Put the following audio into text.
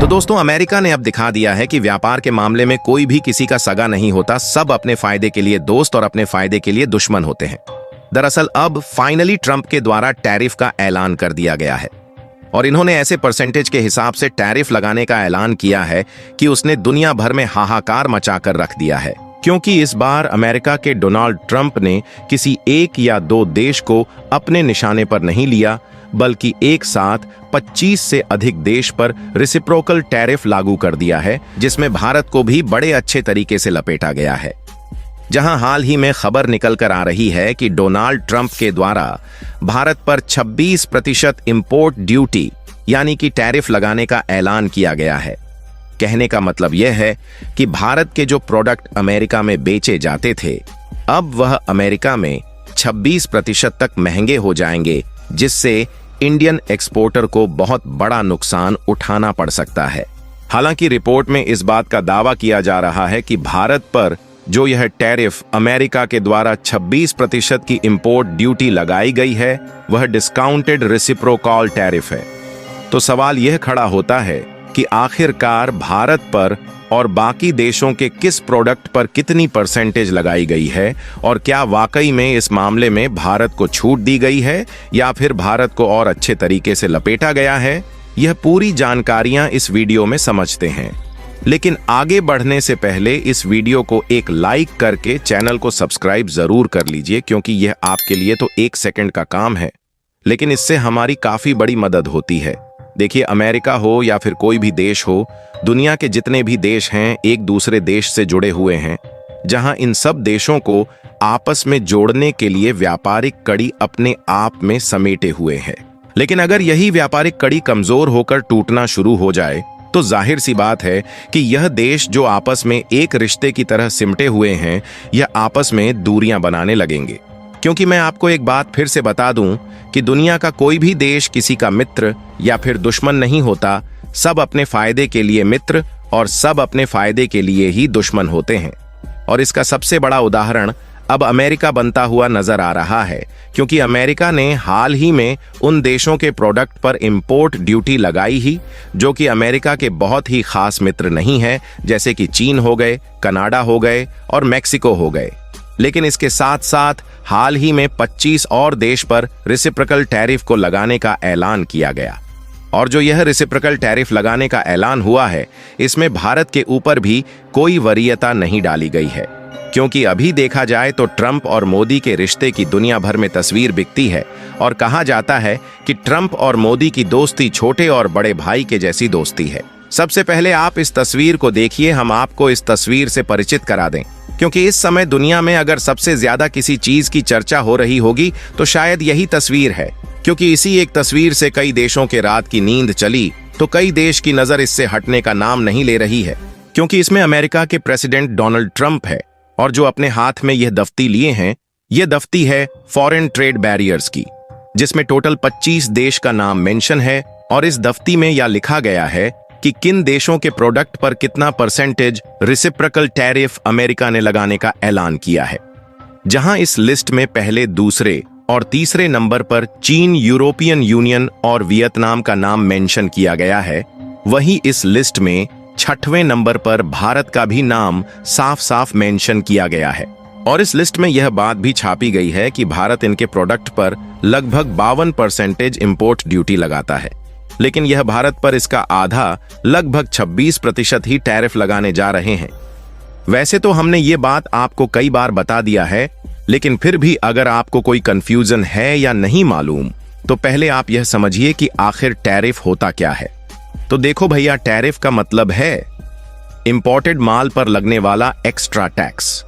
तो दोस्तों, अमेरिका ने अब दिखा दिया है कि व्यापार के मामले में कोई भी किसी का सगा नहीं होता। सब अपने फायदे के लिए दोस्त और अपने फायदे के लिए दुश्मन होते हैं। दरअसल अब फाइनली ट्रंप के द्वारा टैरिफ का ऐलान कर दिया गया है और इन्होंने ऐसे परसेंटेज के हिसाब से टैरिफ लगाने का ऐलान किया है कि उसने दुनिया भर में हाहाकार मचाकर रख दिया है, क्योंकि इस बार अमेरिका के डोनाल्ड ट्रंप ने किसी एक या दो देश को अपने निशाने पर नहीं लिया, बल्कि एक साथ 25 से अधिक देश पर रेसिप्रोकल टैरिफ लागू कर दिया है, जिसमें भारत को भी बड़े अच्छे तरीके से लपेटा गया है। जहां हाल ही में खबर निकल कर आ रही है कि डोनाल्ड ट्रंप के द्वारा भारत पर 26% इंपोर्ट ड्यूटी यानी कि टैरिफ लगाने का ऐलान किया गया है। कहने का मतलब यह है कि भारत के जो प्रोडक्ट अमेरिका में बेचे जाते थे, अब वह अमेरिका में 26% तक महंगे हो जाएंगे, जिससे इंडियन एक्सपोर्टर को बहुत बड़ा नुकसान उठाना पड़ सकता है। हालांकि रिपोर्ट में इस बात का दावा किया जा रहा है कि भारत पर जो यह टैरिफ अमेरिका के द्वारा 26% की इंपोर्ट ड्यूटी लगाई गई है, वह डिस्काउंटेड रेसिप्रोकल टैरिफ है। तो सवाल यह खड़ा होता है कि आखिरकार भारत पर और बाकी देशों के किस प्रोडक्ट पर कितनी परसेंटेज लगाई गई है, और क्या वाकई में इस मामले में भारत को छूट दी गई है या फिर भारत को और अच्छे तरीके से लपेटा गया है। यह पूरी जानकारियां इस वीडियो में समझते हैं, लेकिन आगे बढ़ने से पहले इस वीडियो को एक लाइक करके चैनल को सब्सक्राइब जरूर कर लीजिए, क्योंकि यह आपके लिए तो 1 सेकंड का काम है, लेकिन इससे हमारी काफी बड़ी मदद होती है। देखिए, अमेरिका हो या फिर कोई भी देश हो, दुनिया के जितने भी देश हैं एक दूसरे देश से जुड़े हुए हैं, जहां इन सब देशों को आपस में जोड़ने के लिए व्यापारिक कड़ी अपने आप में समेटे हुए है। लेकिन अगर यही व्यापारिक कड़ी कमजोर होकर टूटना शुरू हो जाए, तो जाहिर सी बात है कि यह देश जो आपस में एक रिश्ते की तरह सिमटे हुए हैं, यह आपस में दूरियां बनाने लगेंगे। क्योंकि मैं आपको एक बात फिर से बता दूं कि दुनिया का कोई भी देश किसी का मित्र या फिर दुश्मन नहीं होता। सब अपने फायदे के लिए मित्र और सब अपने फायदे के लिए ही दुश्मन होते हैं। और इसका सबसे बड़ा उदाहरण अब अमेरिका बनता हुआ नजर आ रहा है, क्योंकि अमेरिका ने हाल ही में उन देशों के प्रोडक्ट पर इंपोर्ट ड्यूटी लगाई ही जो कि अमेरिका के बहुत ही खास मित्र नहीं है, जैसे कि चीन हो गए, कनाडा हो गए और मैक्सिको हो गए। लेकिन इसके साथ साथ हाल ही में 25 और देश पर रेसिप्रोकल टैरिफ को लगाने का ऐलान किया गया। और जो यह रेसिप्रोकल टैरिफ लगाने का ऐलान हुआ है, इसमें भारत के ऊपर भी कोई वरीयता नहीं डाली गई है, क्योंकि अभी देखा जाए तो ट्रंप और मोदी के रिश्ते की दुनिया भर में तस्वीर बिकती है और कहा जाता है कि ट्रंप और मोदी की दोस्ती छोटे और बड़े भाई के जैसी दोस्ती है। सबसे पहले आप इस तस्वीर को देखिए, हम आपको इस तस्वीर से परिचित करा दें, क्योंकि इस समय दुनिया में अगर सबसे ज्यादा किसी चीज की चर्चा हो रही होगी तो शायद यही तस्वीर है, क्योंकि इसी एक तस्वीर से कई देशों के रात की नींद चली, तो कई देश की नजर इससे हटने का नाम नहीं ले रही है, क्योंकि इसमें अमेरिका के प्रेसिडेंट डोनाल्ड ट्रंप है और जो अपने हाथ में यह दफ्ती लिए हैं, यह दफ्ती है फॉरेन ट्रेड बैरियर्स की, जिसमें टोटल 25 देश का नाम मेंशन है। और इस दफ्ती में यह लिखा गया है कि किन देशों के प्रोडक्ट पर कितना परसेंटेज रेसिप्रोकल टैरिफ अमेरिका ने लगाने का ऐलान किया है। जहां इस लिस्ट में पहले, दूसरे और तीसरे नंबर पर चीन, यूरोपियन यूनियन और वियतनाम का नाम मेंशन किया गया है, वहीं इस लिस्ट में 6वें नंबर पर भारत का भी नाम साफ साफ मेंशन किया गया है। और इस लिस्ट में यह बात भी छापी गई है कि भारत इनके प्रोडक्ट पर लगभग 52% इंपोर्ट ड्यूटी लगाता है, लेकिन यह भारत पर इसका आधा लगभग 26% ही टैरिफ लगाने जा रहे हैं। वैसे तो हमने ये बात आपको कई बार बता दिया है, लेकिन फिर भी अगर आपको कोई कंफ्यूजन है या नहीं मालूम, तो पहले आप यह समझिए कि आखिर टैरिफ होता क्या है। तो देखो भैया, टैरिफ का मतलब है इंपोर्टेड माल पर लगने वाला एक्स्ट्रा टैक्स।